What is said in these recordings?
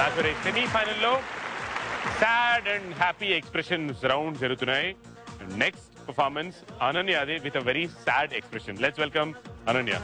తదుపరి సెమీఫైనల్లో sad and happy expressions round జరుగుతున్నాయి. నెక్స్ట్ పర్ఫార్మెన్స్ అనన్య అదే with a very sad expression. Let's welcome Ananya.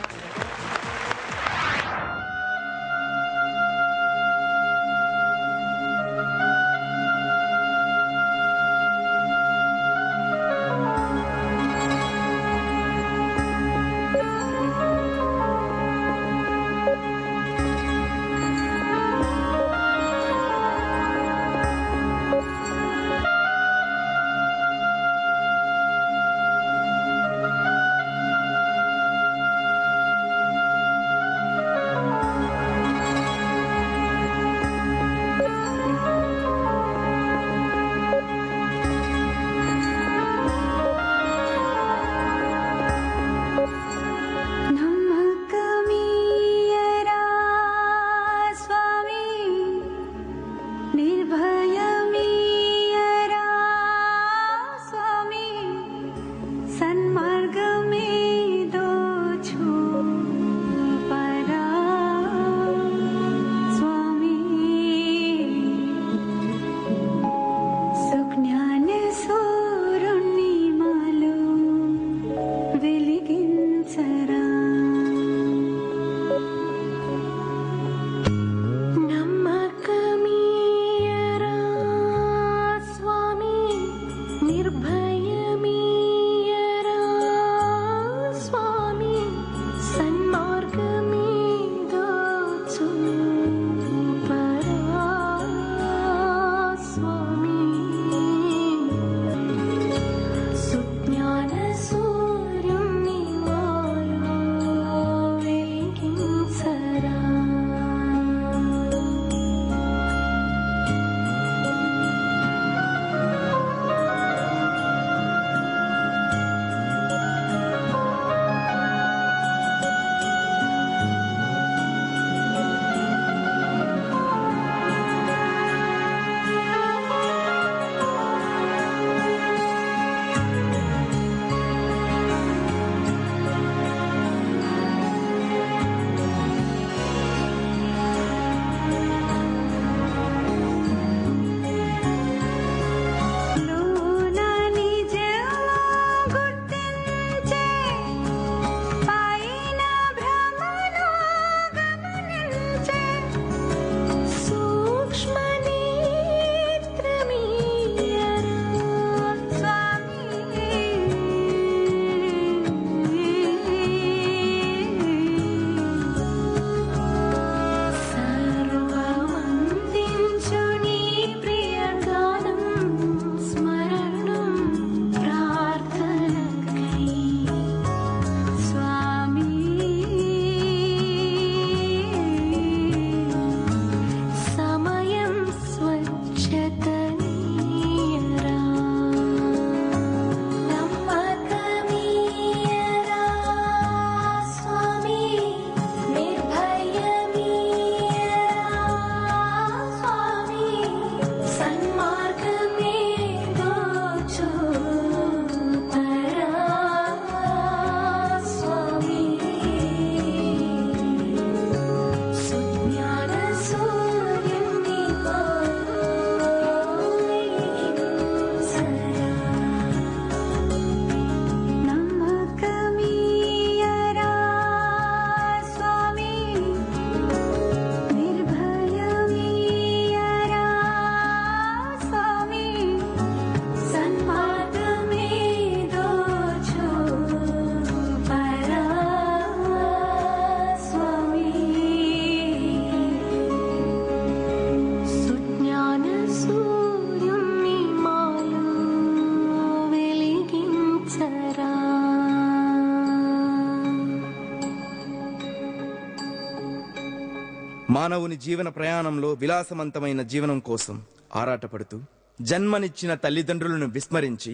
మానవుని జీవన ప్రయాణంలో విలాసవంతమైన జీవనం కోసం ఆరాటపడుతూ జన్మనిచ్చిన తల్లిదండ్రులను విస్మరించి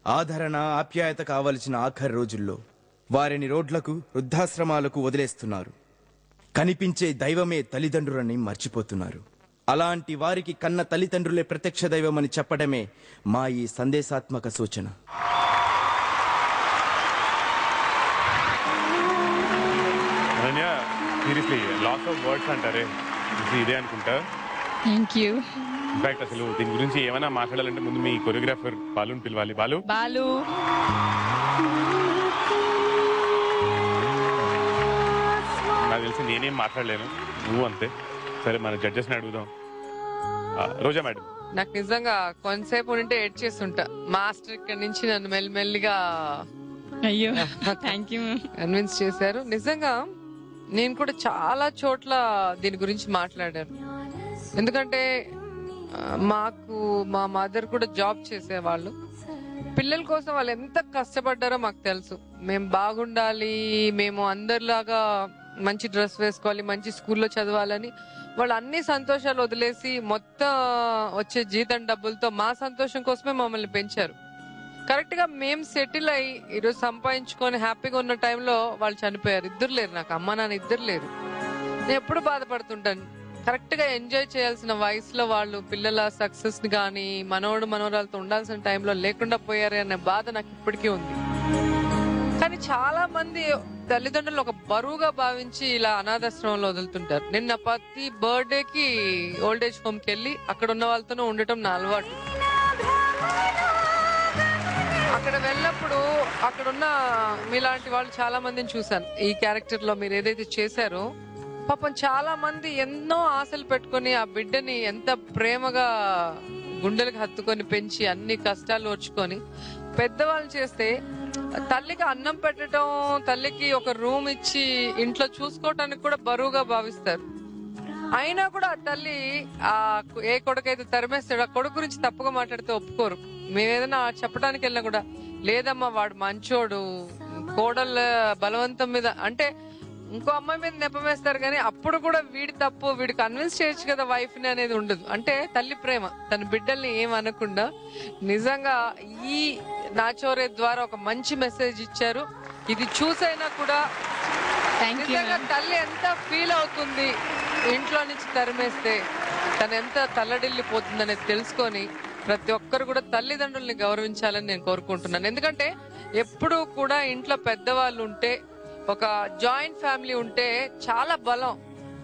ఆదరణ ఆప్యాయత కావలసిన ఆఖరి రోజుల్లో వారిని రోడ్లకు వృద్ధాశ్రమాలకు వదిలేస్తున్నారు. కనిపించే దైవమే తల్లిదండ్రులని మర్చిపోతున్నారు. అలాంటి వారికి కన్న తల్లిదండ్రులే ప్రత్యక్ష దైవమని చెప్పడమే మా ఈ సందేశాత్మక సూచన. సీరియస్లీ లాస్ ఆఫ్ వర్డ్స్ అంటారే ఇదే అనుకుంటా. Thank you. ఇన్ఫాక్ట్ అసలు దీని గురించి ఏమైనా మాట్లాడాలంటే ముందు మీ కొరియోగ్రాఫర్ బాలుని పిలవాలి. బాలు నాకు తెలిసి నేనేం మాట్లాడలేను, నువ్వు అంతే. సరే మన జడ్జెస్ ని అడుగుదాం. రోజా మేడం. నాకు నిజంగా కొంతసేపు ఉంటే ఎడ్ చేస్తుంటా. మాస్టర్ ఇక్కడ నుంచి నన్ను మెల్లిమెల్లిగా అయ్యో థ్యాంక్ యూ కన్విన్స్ చేశారు. నిజంగా నేను కూడా చాలా చోట్ల దీని గురించి మాట్లాడాను. ఎందుకంటే మాకు మా మదర్ కూడా జాబ్ చేసేవాళ్ళు. పిల్లల కోసం వాళ్ళు ఎంత కష్టపడ్డారో మాకు తెలుసు. మేము బాగుండాలి, మేము అందరిలాగా మంచి డ్రెస్ వేసుకోవాలి, మంచి స్కూల్లో చదవాలని వాళ్ళు అన్ని సంతోషాలు వదిలేసి మొత్తం వచ్చే జీతం డబ్బులతో మా సంతోషం కోసమే మమ్మల్ని పెంచారు. కరెక్ట్ గా మేము సెటిల్ అయ్యి ఈరోజు సంపాదించుకొని హ్యాపీగా ఉన్న టైంలో వాళ్ళు చనిపోయారు. ఇద్దరు లేరు, నాకు అమ్మ నాన్న ఇద్దరు లేరు. నేను ఎప్పుడు బాధపడుతుంటాను. కరెక్ట్ గా ఎంజాయ్ చేయాల్సిన వయసులో వాళ్ళు పిల్లల సక్సెస్ ని గానీ మనోడు మనోరాలతో ఉండాల్సిన టైంలో లేకుండా పోయారే అనే బాధ నాకు ఇప్పటికీ ఉంది. కానీ చాలా మంది తల్లిదండ్రులు ఒక బరువుగా భావించి ఇలా అనాథాశ్రమంలో వదులుతుంటారు. నిన్న ప్రతి బర్త్డే కి ఓల్డ్ ఏజ్ హోమ్ కి వెళ్ళి అక్కడ ఉన్న వాళ్ళతోనే ఉండటం నా అలవాటు. అక్కడ వెళ్ళినప్పుడు అక్కడున్న మీలాంటి వాళ్ళు చాలా మందిని చూసాను. ఈ క్యారెక్టర్ లో మీరు ఏదైతే చేశారో పాపం చాలా మంది ఎన్నో ఆశలు పెట్టుకుని ఆ బిడ్డని ఎంత ప్రేమగా గుండెలకు హత్తుకొని పెంచి అన్ని కష్టాలు ఓర్చుకొని పెద్దవాళ్ళు చేస్తే తల్లికి అన్నం పెట్టడం, తల్లికి ఒక రూమ్ ఇచ్చి ఇంట్లో చూసుకోవటానికి కూడా బరువుగా భావిస్తారు. అయినా కూడా ఆ తల్లి ఆ ఏ కొడుకైతే తరిమేస్తాడో ఆ కొడుకు గురించి తప్పుగా మాట్లాడితే ఒప్పుకోరు. మేమేదైనా చెప్పడానికి వెళ్ళినా కూడా లేదమ్మా వాడు మంచోడు, కోడళ్ళ బలవంతం మీద అంటే ఇంకో అమ్మాయి మీద నెపమేస్తారు. కానీ అప్పుడు కూడా వీడి తప్పు, వీడు కన్విన్స్ చేయొచ్చు కదా వైఫ్ ని అనేది ఉండదు. అంటే తల్లి ప్రేమ తన బిడ్డల్ని ఏమనకుండా నిజంగా ఈ నాచోరే ద్వారా ఒక మంచి మెసేజ్ ఇచ్చారు. ఇది చూసైనా కూడా నిజంగా తల్లి ఎంత ఫీల్ అవుతుంది ఇంట్లో నుంచి తరిమేస్తే, తను ఎంత తల్లడిల్లిపోతుంది అనేది తెలుసుకొని ప్రతి ఒక్కరు కూడా తల్లిదండ్రుల్ని గౌరవించాలని నేను కోరుకుంటున్నాను. ఎందుకంటే ఎప్పుడు కూడా ఇంట్లో పెద్దవాళ్ళు ఉంటే, ఒక జాయింట్ ఫ్యామిలీ ఉంటే చాలా బలం.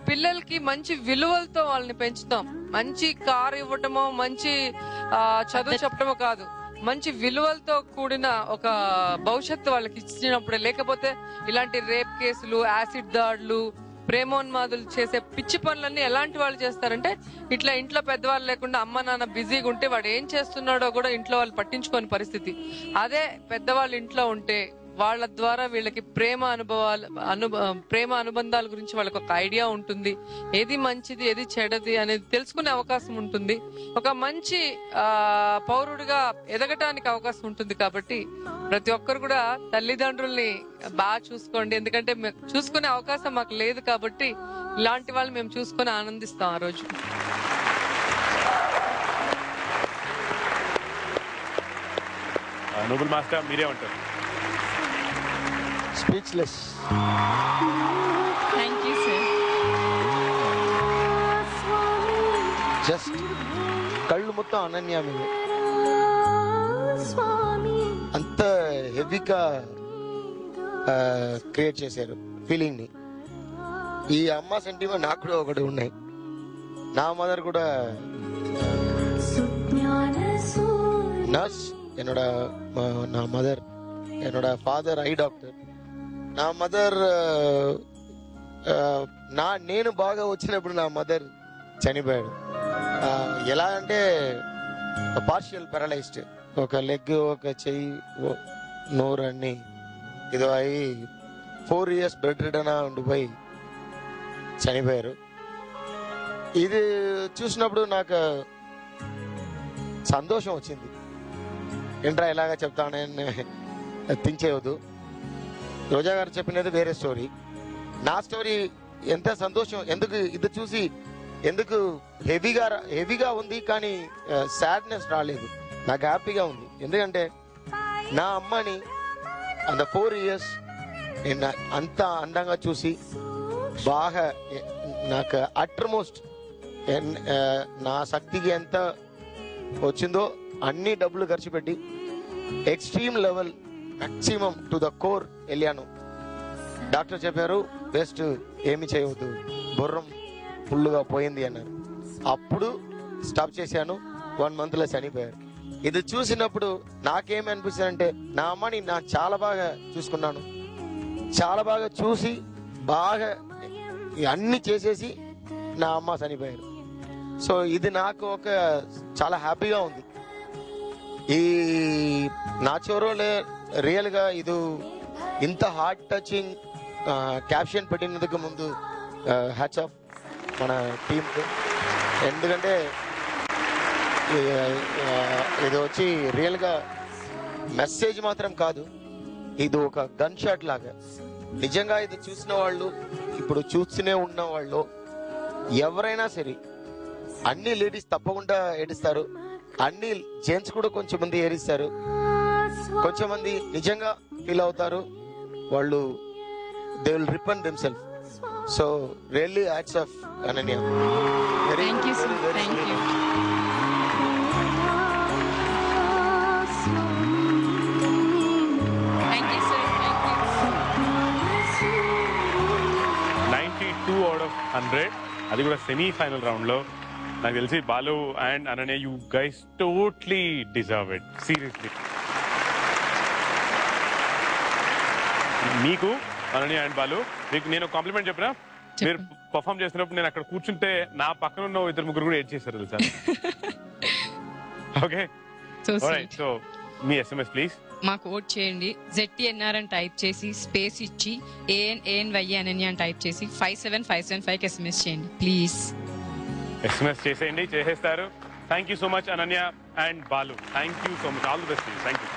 పిల్లలకి మంచి విలువలతో వాళ్ళని పెంచుతాం. మంచి కారు ఇవ్వటమో మంచి చదువు చెప్పడమో కాదు, మంచి విలువలతో కూడిన ఒక భవిష్యత్తు వాళ్ళకి ఇచ్చినప్పుడే. లేకపోతే ఇలాంటి రేప్ కేసులు, యాసిడ్ దాడులు, ప్రేమోన్మాదులు చేసే పిచ్చి పనులన్నీ ఎలాంటి వాళ్ళు చేస్తారంటే ఇట్లా ఇంట్లో పెద్దవాళ్ళు లేకుండా అమ్మ నాన్న బిజీగా ఉంటే వాడు ఏం చేస్తున్నాడో కూడా ఇంట్లో వాళ్ళు పట్టించుకోని పరిస్థితి. అదే పెద్దవాళ్ళు ఇంట్లో ఉంటే వాళ్ళ ద్వారా వీళ్ళకి ప్రేమ అనుబంధాల గురించి వాళ్ళకి ఒక ఐడియా ఉంటుంది. ఏది మంచిది ఏది చెడది అనేది తెలుసుకునే అవకాశం ఉంటుంది. ఒక మంచి పౌరుడిగా ఎదగటానికి అవకాశం ఉంటుంది. కాబట్టి ప్రతి ఒక్కరు కూడా తల్లిదండ్రుల్ని బాగా చూసుకోండి. ఎందుకంటే చూసుకునే అవకాశం మాకు లేదు కాబట్టి ఇలాంటి వాళ్ళు మేము చూసుకొని ఆనందిస్తాం ఆ రోజు. నోబుల్ మాస్టర్ మీరే ఉంటారు. Speechless. Thank you sir. Just కళ్ళు మొత్తం అనన్య మీద అంత హెవీగా క్రియేట్ చేశారు ఫీలింగ్ ని. ఈ అమ్మ సెంటిమెంట్ నాకు కూడా ఒకటి ఉన్నాయి. నా మదర్ కూడా నర్స్, నా మదర్ என்னோட ஃபாதர் ஐ டாக்టర్. నా మదర్ నేను బాగా వచ్చినప్పుడు నా మదర్ చనిపోయాడు. ఎలా అంటే పార్షియల్ పారలైజ్డ్, ఒక లెగ్ ఒక చెయ్యి నోరు అన్ని ఏదో అయి 4 years బెడ్ రిడన్ ఉండిపోయి చనిపోయారు. ఇది చూసినప్పుడు నాకు సంతోషం వచ్చింది. ఏంట్రా ఇలాగా చెప్తానని థింక్ చేయవద్దు. రోజా గారు చెప్పినది వేరే స్టోరీ. నా స్టోరీ ఎంత సంతోషం, ఎందుకు ఇది చూసి ఎందుకు హెవీగా ఉంది కానీ సాడ్నెస్ రాలేదు. నాకు హ్యాపీగా ఉంది. ఎందుకంటే నా అమ్మని అంత 4 years నేను అంత అందంగా చూసి బాగా నాకు అట్మోస్ట్ నా శక్తికి ఎంత వచ్చిందో అన్ని డబ్బులు ఖర్చు పెట్టి extreme level maximum to the core వెళ్ళాను. డాక్టర్ చెప్పారు బెస్ట్ ఏమి చేయవద్దు, బుర్రం ఫుల్గా పోయింది అన్నారు. అప్పుడు స్టాప్ చేశాను. 1 monthలో చనిపోయారు. ఇది చూసినప్పుడు నాకేమనిపిస్తుంది అంటే నా అమ్మని నేను చాలా బాగా చూసుకున్నాను, చాలా బాగా చూసి బాగా అన్ని చేసేసి నా అమ్మ చనిపోయారు. సో ఇది నాకు ఒక చాలా హ్యాపీగా ఉంది. ఈ నాచోరో రియల్గా ఇది ఇంత హార్ట్ టచింగ్ క్యాప్షన్ పెట్టినందుకు ముందు హ్యాట్స్ ఆఫ్ మన టీంకి. ఎందుకంటే ఇది వచ్చి రియల్గా మెసేజ్ మాత్రం కాదు, ఇది ఒక గన్ షాట్ లాగా. నిజంగా ఇది చూసిన వాళ్ళు, ఇప్పుడు చూస్తూనే ఉన్న వాళ్ళు ఎవరైనా సరే, అన్ని లేడీస్ తప్పకుండా ఏడుస్తారు, అన్ని జెంట్స్ కూడా కొంచెం మంది ఏడుస్తారు, కొంచెం మంది నిజంగా ఫీల్ అవుతారు. వాళ్ళు they will repent themself. So really hats off Ananya. Thank you, sir. Thank you. Thank you, sir. Thank you. 92 out of 100. అది కూడా సెమీఫైనల్ రౌండ్ లో. నాకు తెలిసి Balu and Ananya, you guys totally deserve it, seriously. మీకు అనన్య అండ్ బాలు, మీకు నేను కాంప్లిమెంట్ చెప్పినా, మీరు పర్ఫామ్ చేసినప్పుడు నేను అక్కడ కూర్చుంటే నా పక్కన ఉన్న 2-3 కూడా ఏడ్ చేశారు తెలుసా. Okay, So sweet. So me SMS please. మాకు ఓట్ చేయండి. ZTNR అని టైప్ చేసి స్పేస్ ఇచ్చి ANANY అనన్య అని టైప్ చేసి 57575 SMS చేయండి ప్లీజ్. SMS చేసేయండి, చేసేస్తారు. Thank you so much Ananya and Balu. Thank you so much. All the best. Thank you.